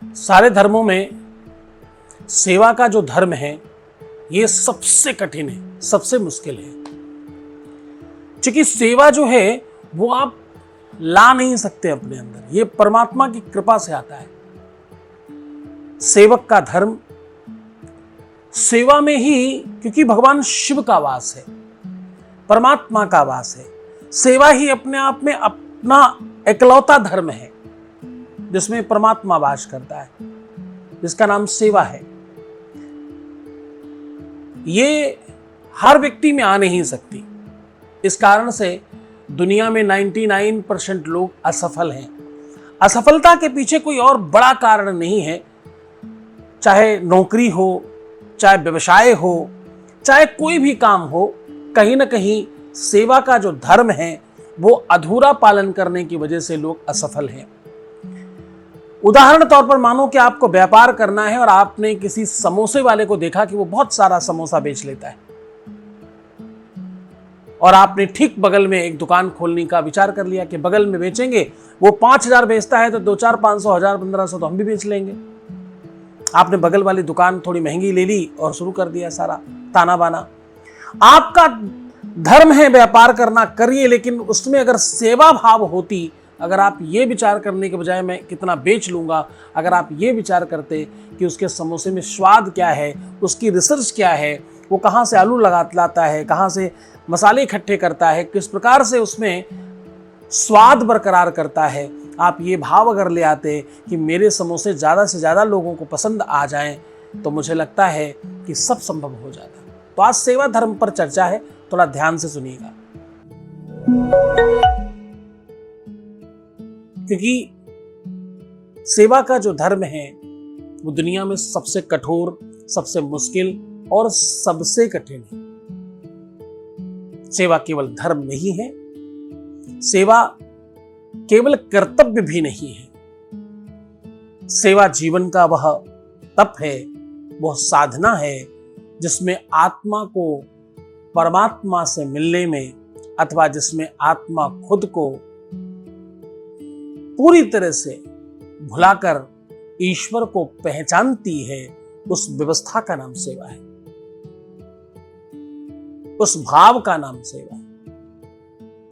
सारे धर्मों में सेवा का जो धर्म है ये सबसे कठिन है, सबसे मुश्किल है। क्योंकि सेवा जो है वो आप ला नहीं सकते अपने अंदर, ये परमात्मा की कृपा से आता है। सेवक का धर्म सेवा में ही, क्योंकि भगवान शिव का वास है, परमात्मा का वास है। सेवा ही अपने आप में अपना इकलौता धर्म है जिसमें परमात्मा वास करता है, जिसका नाम सेवा है। ये हर व्यक्ति में आ नहीं सकती। इस कारण से दुनिया में 99% लोग असफल हैं। असफलता के पीछे कोई और बड़ा कारण नहीं है, चाहे नौकरी हो, चाहे व्यवसाय हो, चाहे कोई भी काम हो, कहीं ना कहीं सेवा का जो धर्म है वो अधूरा पालन करने की वजह से लोग असफल हैं। उदाहरण तौर पर मानो कि आपको व्यापार करना है और आपने किसी समोसे वाले को देखा कि वो बहुत सारा समोसा बेच लेता है, और आपने ठीक बगल में एक दुकान खोलने का विचार कर लिया कि बगल में बेचेंगे, वो 5,000 बेचता है तो 2-4, 500, 1,000, 1,500 तो हम भी बेच लेंगे। आपने बगल वाली दुकान थोड़ी महंगी ले ली और शुरू कर दिया सारा ताना बाना। आपका धर्म है व्यापार करना, करिए, लेकिन उसमें अगर सेवा भाव होती, अगर आप ये विचार करने के बजाय मैं कितना बेच लूंगा, अगर आप ये विचार करते कि उसके समोसे में स्वाद क्या है, उसकी रिसर्च क्या है, वो कहाँ से आलू लाता है, कहाँ से मसाले इकट्ठे करता है, किस प्रकार से उसमें स्वाद बरकरार करता है, आप ये भाव अगर ले आते कि मेरे समोसे ज़्यादा से ज़्यादा लोगों को पसंद आ जाएं, तो मुझे लगता है कि सब संभव हो जाता। तो आज सेवा धर्म पर चर्चा है, थोड़ा ध्यान से सुनिएगा, क्योंकि सेवा का जो धर्म है वो दुनिया में सबसे कठोर, सबसे मुश्किल और सबसे कठिन है। सेवा केवल धर्म नहीं है, सेवा केवल कर्तव्य भी नहीं है। सेवा जीवन का वह तप है, वह साधना है जिसमें आत्मा को परमात्मा से मिलने में, अथवा जिसमें आत्मा खुद को पूरी तरह से भुलाकर ईश्वर को पहचानती है, उस व्यवस्था का नाम सेवा है, उस भाव का नाम सेवा है,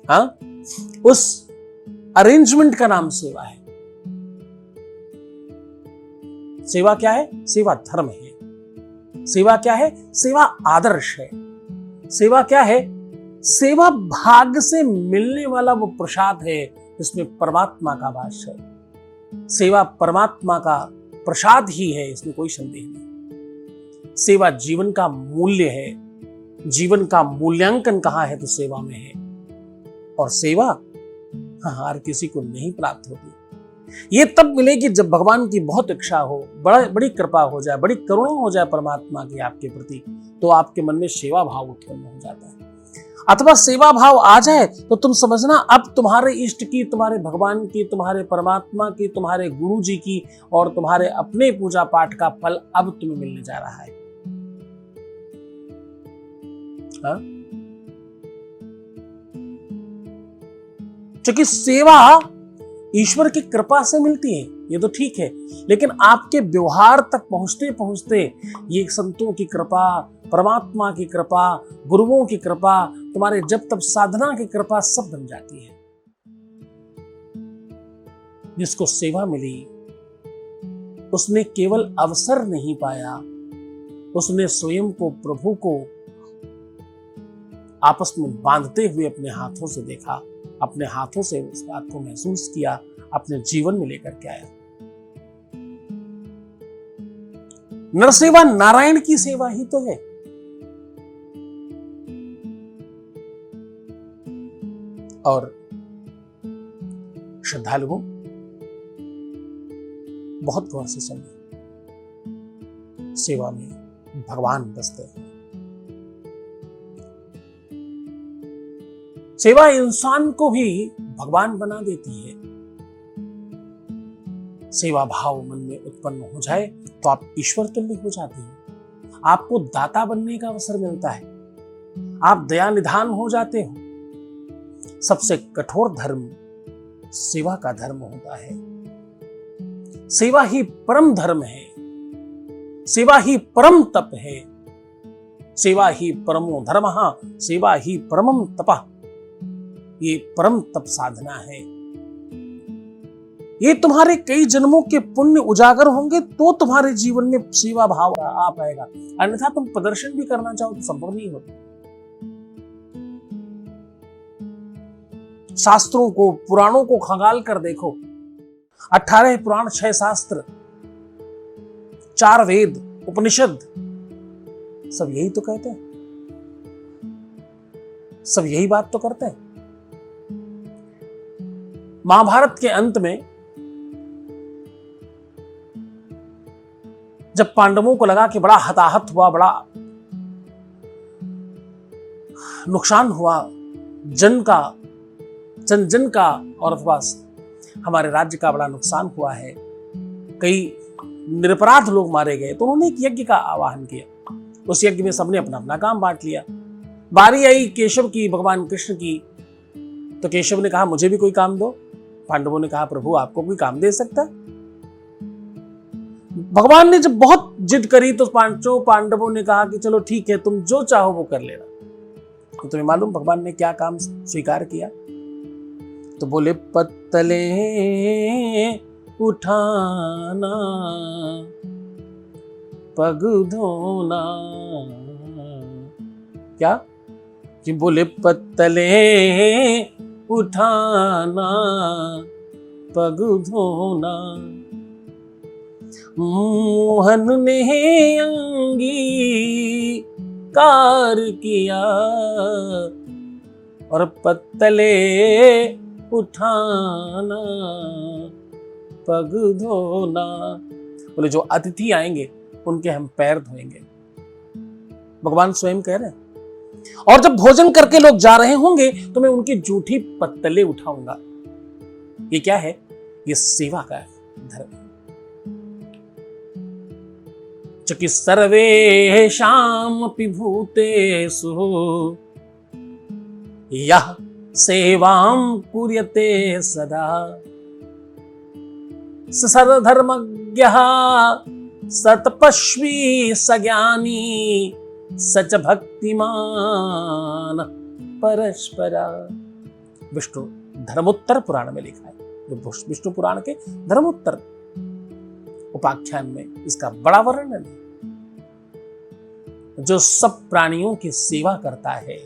हाँ, उस अरेंजमेंट का नाम सेवा है। सेवा क्या है? सेवा धर्म है। सेवा क्या है? सेवा आदर्श है। सेवा क्या है? सेवा भाग्य से मिलने वाला वो प्रसाद है जिसमें परमात्मा का वास है। सेवा परमात्मा का प्रसाद ही है, इसमें कोई संदेह नहीं। सेवा जीवन का मूल्य है। जीवन का मूल्यांकन कहाँ है? तो सेवा में है। और सेवा हर किसी को नहीं प्राप्त होती। ये तब मिलेगी जब भगवान की बहुत इच्छा हो, बड़ी कृपा हो जाए, बड़ी करुणा हो जाए परमात्मा की आपके प्रति, तो आपके मन में सेवा भाव उत्पन्न हो जाता है। अथवा सेवा भाव आ जाए तो तुम समझना अब तुम्हारे इष्ट की, तुम्हारे भगवान की, तुम्हारे परमात्मा की, तुम्हारे गुरु जी की और तुम्हारे अपने पूजा पाठ का फल अब तुम्हें मिलने जा रहा है। हाँ? क्योंकि सेवा ईश्वर की कृपा से मिलती है, ये तो ठीक है, लेकिन आपके व्यवहार तक पहुंचते पहुंचते ये संतों की कृपा, परमात्मा की कृपा, गुरुओं की कृपा, तुम्हारे जब तब साधना की कृपा सब बन जाती है। जिसको सेवा मिली उसने केवल अवसर नहीं पाया, उसने स्वयं को प्रभु को आपस में बांधते हुए अपने हाथों से देखा, अपने हाथों से उस बात को महसूस किया, अपने जीवन में लेकर के आया। नरसेवा नारायण की सेवा ही तो है। और श्रद्धालुओं, बहुत गौर से सुनिए, सेवा में भगवान बसते हैं। सेवा इंसान को भी भगवान बना देती है। सेवा भाव मन में उत्पन्न हो जाए तो आप ईश्वर तुल्य हो जाते हैं। आपको दाता बनने का अवसर मिलता है, आप दया निधान हो जाते हो। सबसे कठोर धर्म सेवा का धर्म होता है। सेवा ही परम धर्म है, सेवा ही परम तप है, सेवा ही परमो धर्मः, सेवा ही परमम तपः। ये परम तप साधना है। ये तुम्हारे कई जन्मों के पुण्य उजागर होंगे तो तुम्हारे जीवन में सेवा भाव आ पाएगा, अन्यथा तुम प्रदर्शन भी करना चाहो तो संभव नहीं होता। शास्त्रों को, पुराणों को खंगाल कर देखो, 18 पुराण, 6 शास्त्र, 4 वेद, उपनिषद, सब यही तो कहते हैं, सब यही बात तो करते हैं। महाभारत के अंत में जब पांडवों को लगा कि बड़ा हताहत हुआ, बड़ा नुकसान हुआ जन का और अथवा हमारे राज्य का बड़ा नुकसान हुआ है, कई निरपराध लोग मारे गए, तो उन्होंने एक यज्ञ का आह्वान किया। उस यज्ञ में सबने अपना अपना काम बांट लिया। बारी आई केशव की, भगवान कृष्ण की, तो केशव ने कहा मुझे भी कोई काम दो। पांडवों ने कहा प्रभु आपको कोई काम दे सकता है? भगवान ने जब बहुत जिद करी तो पांडवों ने कहा कि चलो ठीक है, तुम जो चाहो वो कर लेना। तो तुम्हें मालूम भगवान ने क्या काम स्वीकार किया? तो बोले पत्तले उठाना, पग धोना। क्या? कि बोले पत्तले उठाना, पग धोना। मोहन ने अंगीकार किया और पत्तले उठाना, पग धोना। बोले जो अतिथि आएंगे उनके हम पैर धोएंगे, भगवान स्वयं कह रहे हैं। और जब भोजन करके लोग जा रहे होंगे तो मैं उनकी जूठी पत्तले उठाऊंगा। ये क्या है? ये सेवा का धर्म है। चकि सर्वेषामपि भूतेषु यः सेवां कुर्यते सदा स सर्वधर्मज्ञः सतपस्वी सज्ञानी सच भक्तिमान परस्परा। विष्णु धर्मोत्तर पुराण में लिखा है, विष्णु पुराण के धर्मोत्तर उपाख्यान में इसका बड़ा वर्णन है। जो सब प्राणियों की सेवा करता है,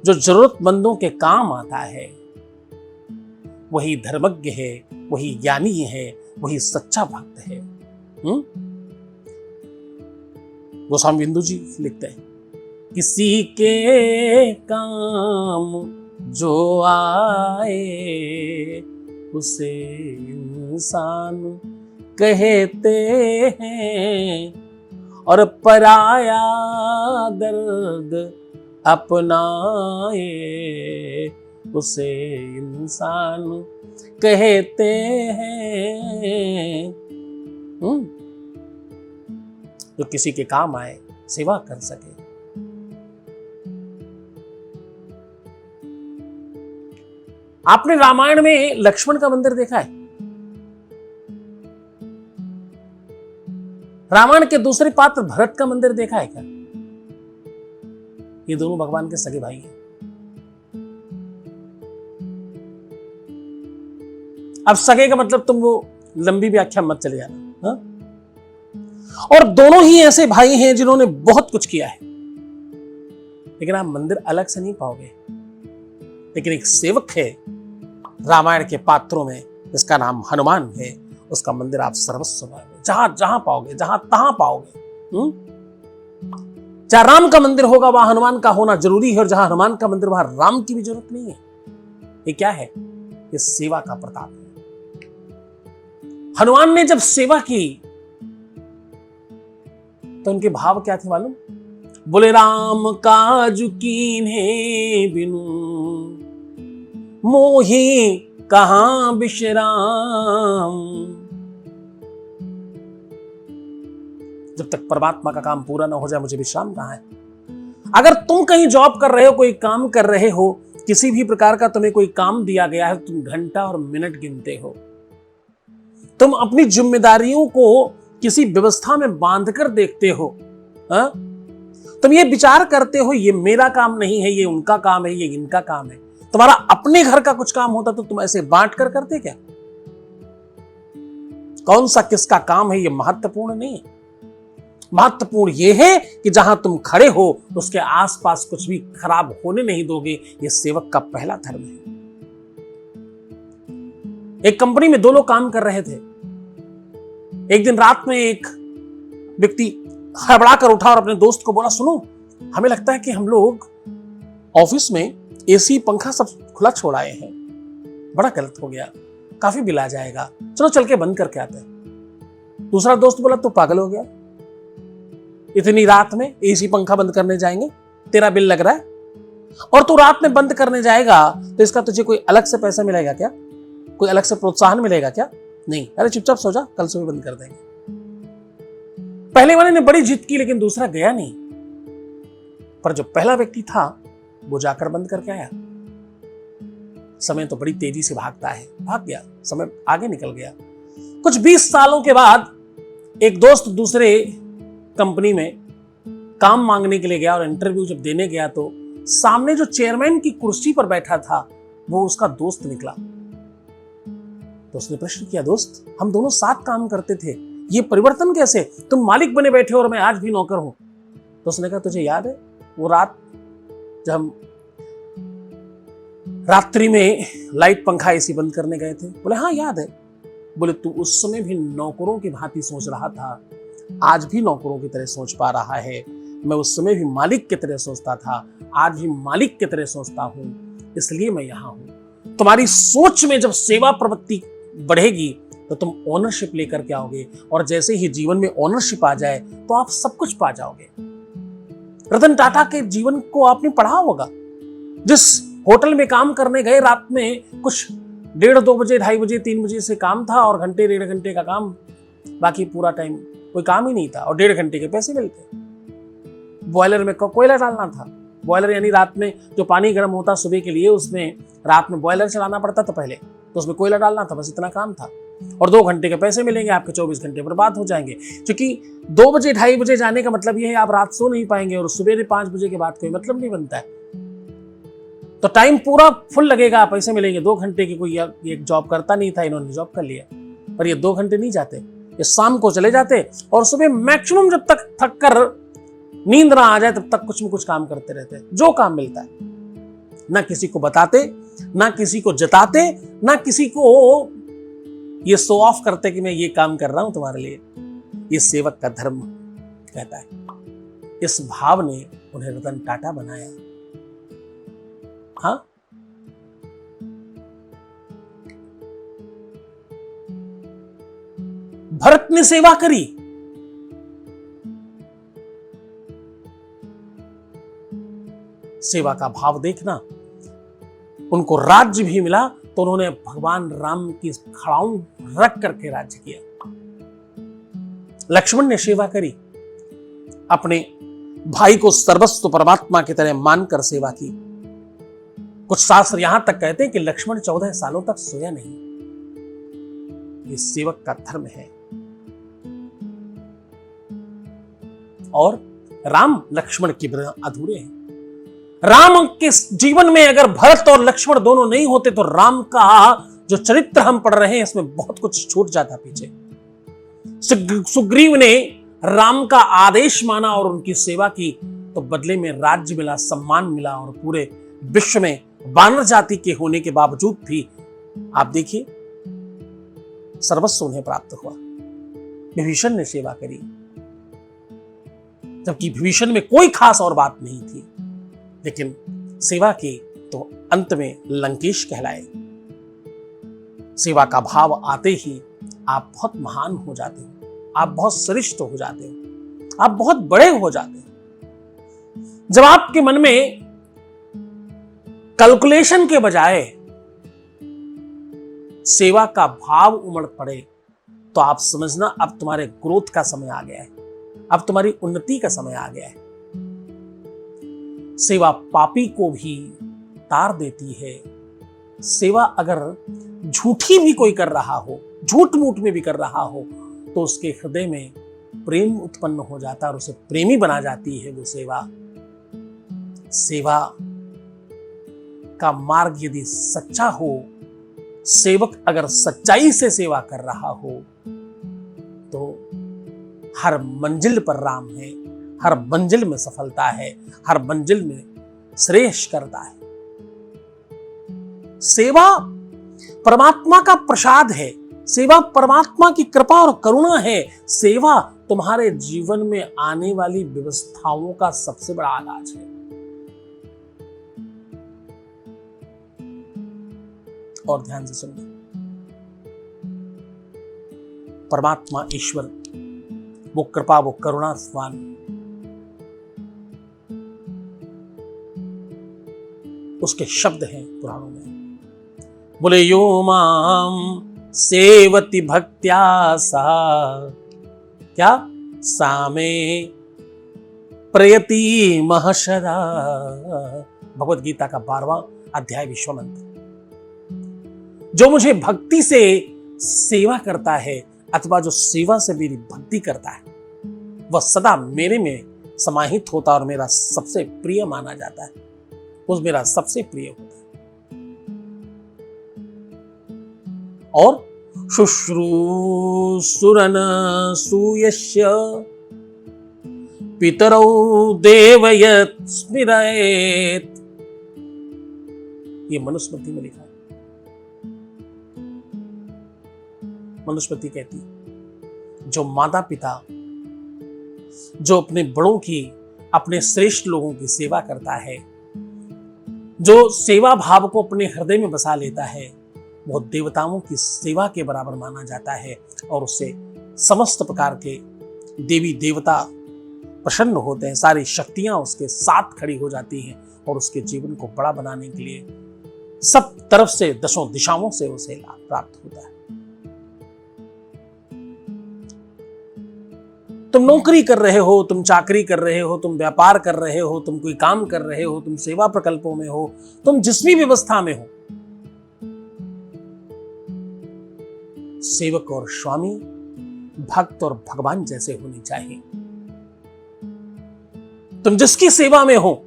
जो जरूरतमंदों के काम आता है, वही धर्मज्ञ है, वही ज्ञानी है, वही सच्चा भक्त है। गोस्वामी बिंदु जी लिखते हैं, किसी के काम जो आए उसे इंसान कहते हैं, और पराया दर्द अपनाए उसे इंसान कहते हैं। जो किसी के काम आए, सेवा कर सके। आपने रामायण में लक्ष्मण का मंदिर देखा है? रामायण के दूसरे पात्र भरत का मंदिर देखा है क्या? ये दोनों भगवान के सगे भाई हैं। अब सगे का मतलब तुम वो लंबी व्याख्या मत चले जाना, हा? और दोनों ही ऐसे भाई हैं जिन्होंने बहुत कुछ किया है, लेकिन आप मंदिर अलग से नहीं पाओगे। लेकिन एक सेवक है रामायण के पात्रों में, जिसका नाम हनुमान है, उसका मंदिर आप सर्वस्व पाओगे, जहां जहां पाओगे, जहां तहां पाओगे। जहां राम का मंदिर होगा वहां हनुमान का होना जरूरी है, और जहां हनुमान का मंदिर वहां राम की भी जरूरत नहीं है। ये क्या है? ये सेवा का प्रताप है। हनुमान ने जब सेवा की तो उनके भाव क्या थे मालूम? बोले राम काज कीन्हे बिनु मोहि कहां विश्राम। जब तक परमात्मा का काम पूरा ना हो जाए मुझे विश्राम कहां है? अगर तुम कहीं जॉब कर रहे हो, कोई काम कर रहे हो, किसी भी प्रकार का तुम्हें कोई काम दिया गया है, तुम घंटा और मिनट गिनते हो, तुम अपनी जिम्मेदारियों को किसी व्यवस्था में बांधकर देखते हो। हा? तुम ये विचार करते हो ये मेरा काम नहीं है, ये उनका काम है, ये इनका काम है। तुम्हारा अपने घर का कुछ काम होता तो तुम ऐसे बांट कर करते क्या? कौन सा किसका काम है ये महत्वपूर्ण नहीं है। महत्वपूर्ण ये है कि जहां तुम खड़े हो उसके आसपास कुछ भी खराब होने नहीं दोगे। ये सेवक का पहला धर्म है। एक कंपनी में 2 लोग काम कर रहे थे। एक दिन रात में एक व्यक्ति हड़बड़ा कर उठा और अपने दोस्त को बोला, सुनो, हमें लगता है कि हम लोग ऑफिस में एसी पंखा सब खुला छोड़ आए हैं, बड़ा गलत हो गया, काफी बिल आ जाएगा, चलो चल के बंद करके आते हैं। दूसरा दोस्त बोला, तू पागल हो गया, इतनी रात में एसी पंखा बंद करने जाएंगे, तेरा बिल लग रहा है, और तू रात में बंद करने जाएगा तो इसका तुझे कोई अलग से पैसा मिलेगा क्या? कोई अलग से प्रोत्साहन मिलेगा क्या? नहीं, अरे चुपचाप सो जा, कल सुबह बंद कर देंगे। पहले वाले ने बड़ी जिद की लेकिन दूसरा गया नहीं, पर जो पहला व्यक्ति था वो जाकर बंद करके आया। समय तो बड़ी तेजी से भागता है, भाग गया, समय आगे निकल गया। कुछ 20 सालों के बाद एक दोस्त दूसरे कंपनी में काम मांगने के लिए गया और इंटरव्यू जब देने गया तो सामने जो चेयरमैन की कुर्सी पर बैठा था वो उसका दोस्त निकला। तो उसने प्रश्न किया, दोस्त, हम दोनों साथ काम करते थे, ये परिवर्तन कैसे? तुम मालिक बने बैठे हो और मैं आज भी नौकर हूं। तो उसने कहा, तुझे याद है वो रात जब हम रात्रि में लाइट पंखा एसी बंद करने गए थे? बोले, हाँ याद है। बोले, तू उस समय भी नौकरों की भांति सोच रहा था, आज भी नौकरों की तरह सोच पा रहा है। मैं उस समय भी मालिक की तरह सोचता था, आज भी मालिक की तरह सोचता हूं, इसलिए मैं यहां हूं। तुम्हारी सोच में जब सेवा प्रवृत्ति बढ़ेगी तो तुम ओनरशिप लेकर के आओगे, और जैसे ही जीवन में ओनरशिप आ जाए तो आप सब कुछ पा जाओगे। रतन टाटा के जीवन को आपने पढ़ा होगा। जिस होटल में काम करने गए, रात में कुछ 1:30, 2 बजे, 2:30 बजे, 3 बजे से काम था और घंटे 1.5 घंटे का काम, बाकी पूरा टाइम कोई काम ही नहीं था और 1.5 घंटे के पैसे मिलते। बॉयलर में कोयला डालना था। बॉयलर यानी रात में जो पानी गर्म होता सुबह के लिए, उसमें रात में बॉयलर चलाना पड़ता था पहले, तो उसमें कोयला डालना था, बस इतना काम था। और 2 घंटे के पैसे मिलेंगे, आपके 24 घंटे बर्बाद हो जाएंगे। क्योंकि 2 बजे 2:30 बजे जाने का मतलब यह है आप रात सो नहीं पाएंगे और सुबह 5 बजे के बाद कोई मतलब नहीं बनता है। तो टाइम पूरा फुल लगेगा, पैसे मिलेंगे 2 घंटे की। कोई एक जॉब करता नहीं था, इन्होंने जॉब कर लिया, पर ये 2 घंटे नहीं जाते, ये शाम को चले जाते और सुबह मैक्सिमम जब तक थक कर नींद ना आ जाए तब तक कुछ न कुछ काम करते रहते, जो काम मिलता है। ना किसी को बताते, ना किसी को जताते, ना किसी को ये शो ऑफ करते कि मैं ये काम कर रहा हूं तुम्हारे लिए। ये सेवक का धर्म कहता है। इस भाव ने उन्हें रतन टाटा बनाया। हाँ, भरत ने सेवा करी, सेवा का भाव देखना। उनको राज्य भी मिला तो उन्होंने भगवान राम की खड़ाऊं रख करके राज्य किया। लक्ष्मण ने सेवा करी, अपने भाई को सर्वस्व परमात्मा की तरह मानकर सेवा की। कुछ शास्त्र यहां तक कहते हैं कि लक्ष्मण 14 सालों तक सोया नहीं। ये सेवक का धर्म है। और राम लक्ष्मण के बिना अधूरे हैं। राम के जीवन में अगर भरत और लक्ष्मण दोनों नहीं होते तो राम का जो चरित्र हम पढ़ रहे हैं इसमें बहुत कुछ छूट जाता पीछे। सुग्रीव ने राम का आदेश माना और उनकी सेवा की तो बदले में राज्य मिला, सम्मान मिला, और पूरे विश्व में वानर जाति के होने के बावजूद भी आप देखिए सर्वस्व उन्हें प्राप्त हुआ। विभीषण ने सेवा करी, जबकि विभीषण में कोई खास और बात नहीं थी, लेकिन सेवा की तो अंत में लंकेश कहलाए। सेवा का भाव आते ही आप बहुत महान हो जाते हो, आप बहुत श्रेष्ठ हो जाते हो, आप बहुत बड़े हो जाते हो। जब आपके मन में कैलकुलेशन के बजाय सेवा का भाव उमड़ पड़े तो आप समझना अब तुम्हारे ग्रोथ का समय आ गया है, अब तुम्हारी उन्नति का समय आ गया है। सेवा पापी को भी तार देती है। सेवा अगर झूठी भी कोई कर रहा हो, झूठ मूठ में भी कर रहा हो, तो उसके हृदय में प्रेम उत्पन्न हो जाता है और उसे प्रेमी बना जाती है वो सेवा। सेवा का मार्ग यदि सच्चा हो, सेवक अगर सच्चाई से सेवा कर रहा हो, तो हर मंजिल पर राम है, हर मंजिल में सफलता है, हर मंजिल में श्रेष्ठ करता है। सेवा परमात्मा का प्रसाद है, सेवा परमात्मा की कृपा और करुणा है। सेवा तुम्हारे जीवन में आने वाली व्यवस्थाओं का सबसे बड़ा इलाज है। और ध्यान से सुनना, परमात्मा ईश्वर वो कृपा, वो करुणा स्वान उसके शब्द हैं पुराणों में। बोले यो माम सेवति भक्त्या सा क्या सामे प्रयति महशदा। भगवत गीता का 12वां अध्याय विश्वमंत्र। जो मुझे भक्ति से सेवा करता है अथवा जो सेवा से मेरी भक्ति करता है, वह सदा मेरे में समाहित होता और मेरा सबसे प्रिय माना जाता है, उस मेरा सबसे प्रिय होता है। और शुश्रूषुरन सूयस्य पितरौ देवयत् स्मिरेत्। ये मनुस्मृति में लिखा है। मनुस्मृति कहती है जो माता पिता जो अपने बड़ों की, अपने श्रेष्ठ लोगों की सेवा करता है, जो सेवा भाव को अपने हृदय में बसा लेता है, वो देवताओं की सेवा के बराबर माना जाता है और उससे समस्त प्रकार के देवी देवता प्रसन्न होते हैं। सारी शक्तियां उसके साथ खड़ी हो जाती हैं और उसके जीवन को बड़ा बनाने के लिए सब तरफ से, दसों दिशाओं से उसे लाभ प्राप्त होता है। तुम नौकरी कर रहे हो, तुम चाकरी कर रहे हो, तुम व्यापार कर रहे हो, तुम कोई काम कर रहे हो, तुम सेवा प्रकल्पों में हो, तुम जिस भी व्यवस्था में हो, सेवक और स्वामी भक्त और भगवान जैसे होने चाहिए। तुम जिसकी सेवा में हो,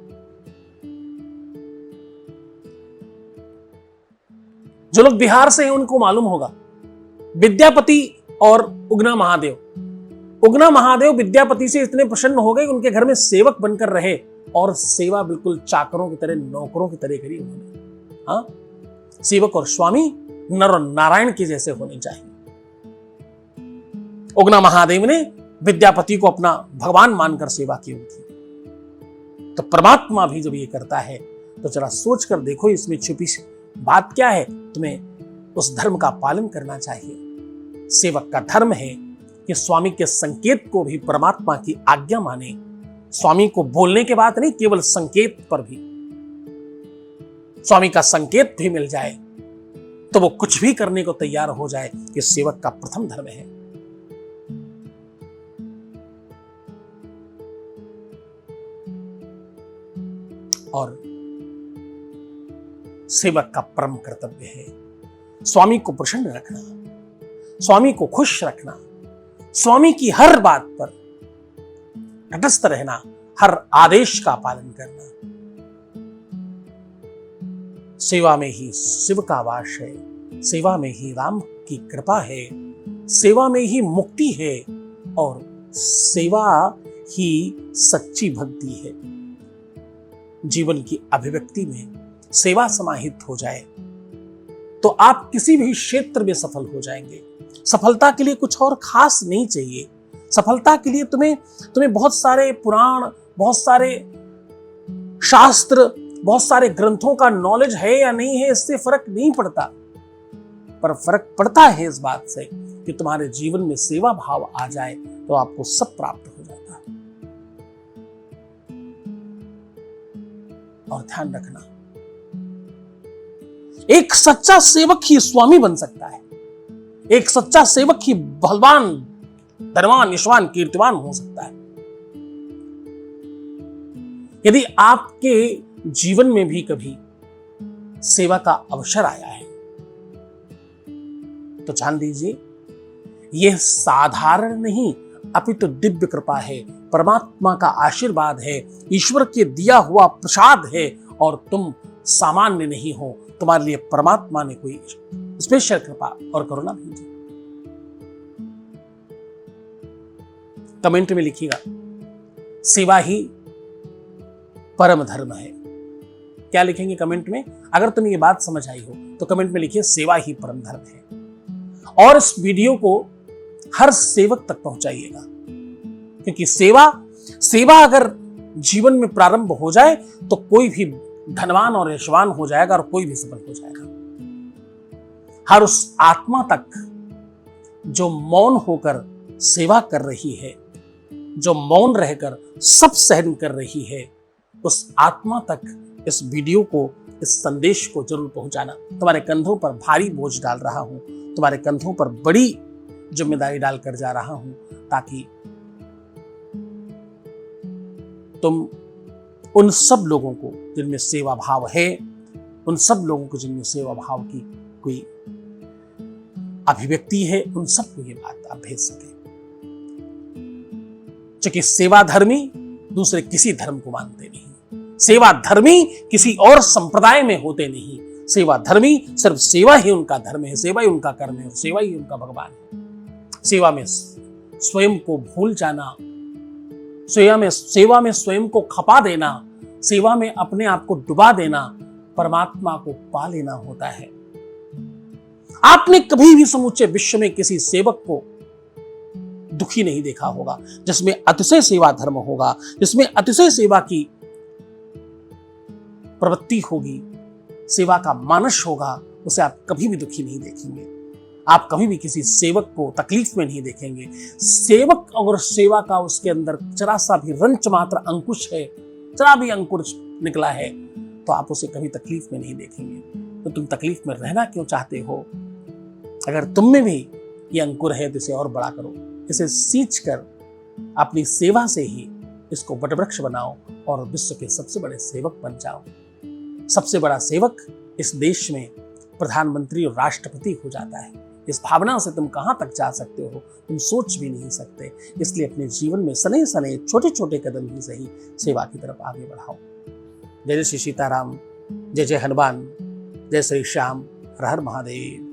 जो लोग बिहार से हैं उनको मालूम होगा, विद्यापति और उगना महादेव। उगना महादेव विद्यापति से इतने प्रसन्न हो गए, उनके घर में सेवक बनकर रहे और सेवा बिल्कुल चाकरों की तरह, नौकरों की तरह करी उन्होंने। हाँ, सेवक और स्वामी नर और नारायण के जैसे होने चाहिए। उगना महादेव ने विद्यापति को अपना भगवान मानकर सेवा की उनकी। तो परमात्मा भी जब ये करता है तो जरा सोच कर देखो इसमें छुपी बात क्या है। तुम्हें उस धर्म का पालन करना चाहिए। सेवक का धर्म है कि स्वामी के संकेत को भी परमात्मा की आज्ञा माने। स्वामी को बोलने के बाद नहीं, केवल संकेत पर भी स्वामी का संकेत भी मिल जाए तो वो कुछ भी करने को तैयार हो जाए। ये सेवक का प्रथम धर्म है। और सेवक का परम कर्तव्य है स्वामी को प्रसन्न रखना, स्वामी को खुश रखना, स्वामी की हर बात पर तटस्थ रहना, हर आदेश का पालन करना। सेवा में ही शिव का वास है, सेवा में ही राम की कृपा है, सेवा में ही मुक्ति है और सेवा ही सच्ची भक्ति है। जीवन की अभिव्यक्ति में सेवा समाहित हो जाए तो आप किसी भी क्षेत्र में सफल हो जाएंगे। सफलता के लिए कुछ और खास नहीं चाहिए। सफलता के लिए तुम्हें बहुत सारे पुराण, बहुत सारे शास्त्र, बहुत सारे ग्रंथों का नॉलेज है या नहीं है, इससे फर्क नहीं पड़ता। पर फर्क पड़ता है इस बात से कि तुम्हारे जीवन में सेवा भाव आ जाए तो आपको सब प्राप्त हो जाता है। और ध्यान रखना, एक सच्चा सेवक ही स्वामी बन सकता है। एक सच्चा सेवक ही बलवान, धनवान, यशवान, कीर्तिवान हो सकता है। यदि आपके जीवन में भी कभी सेवा का अवसर आया है, तो जान लीजिए यह साधारण नहीं अपितु दिव्य कृपा है, परमात्मा का आशीर्वाद है, ईश्वर के दिया हुआ प्रसाद है और तुम सामान्य नहीं हो। तुम्हारे लिए परमात्मा ने कोई स्पेशल कृपा और करुणा भेजी। कमेंट में लिखिएगा सेवा ही परम धर्म है। क्या लिखेंगे कमेंट में? अगर तुम्हें ये बात समझ आई हो तो कमेंट में लिखिए सेवा ही परम धर्म है। और इस वीडियो को हर सेवक तक पहुंचाइएगा, क्योंकि सेवा अगर जीवन में प्रारंभ हो जाए तो कोई भी धनवान और यशवान हो जाएगा और कोई भी सफल हो जाएगा। हर उस आत्मा तक जो मौन होकर सेवा कर रही है, जो मौन रहकर सब सहन कर रही है, उस आत्मा तक इस वीडियो को, इस संदेश को जरूर पहुंचाना। तुम्हारे कंधों पर भारी बोझ डाल रहा हूं, तुम्हारे कंधों पर बड़ी जिम्मेदारी डालकर जा रहा हूं, ताकि तुम उन सब लोगों को जिनमें सेवा भाव है, उन सब लोगों को जिनमें सेवा भाव की कोई अभिव्यक्ति है, उन सबको ये बात आप भेज सके। क्योंकि सेवा धर्मी दूसरे किसी धर्म को मानते नहीं, सेवा धर्मी किसी और संप्रदाय में होते नहीं, सेवा धर्मी सिर्फ सेवा ही उनका धर्म है, सेवा ही उनका कर्म है, सेवा ही उनका भगवान है। सेवा में स्वयं को भूल जाना, सेवा में स्वयं को खपा देना, सेवा में अपने आप को डुबा देना, परमात्मा को पा लेना होता है। आपने कभी भी समूचे विश्व में किसी सेवक को दुखी नहीं देखा होगा। जिसमें अतिशय सेवा धर्म होगा, जिसमें अतिशय सेवा की प्रवृत्ति होगी, सेवा का मानस होगा, उसे आप कभी भी दुखी नहीं देखेंगे। आप कभी भी किसी सेवक को तकलीफ में नहीं देखेंगे। सेवक और सेवा का उसके अंदर जरा सा भी रंच मात्र अंकुश है, जरा भी अंकुर निकला है, तो आप उसे कभी तकलीफ में नहीं देखेंगे। तो तुम तकलीफ में रहना क्यों चाहते हो? अगर तुम में भी ये अंकुर है तो इसे और बड़ा करो, इसे सींच कर अपनी सेवा से ही इसको वटवृक्ष बनाओ और विश्व के सबसे बड़े सेवक बन जाओ। सबसे बड़ा सेवक इस देश में प्रधानमंत्री और राष्ट्रपति हो जाता है। इस भावना से तुम कहां तक जा सकते हो, तुम सोच भी नहीं सकते। इसलिए अपने जीवन में सने सने छोटे छोटे कदम ही सही सेवा की तरफ आगे बढ़ाओ। जय जय श्री सीताराम, जय जय हनुमान, जय श्री श्याम, हर हर महादेव।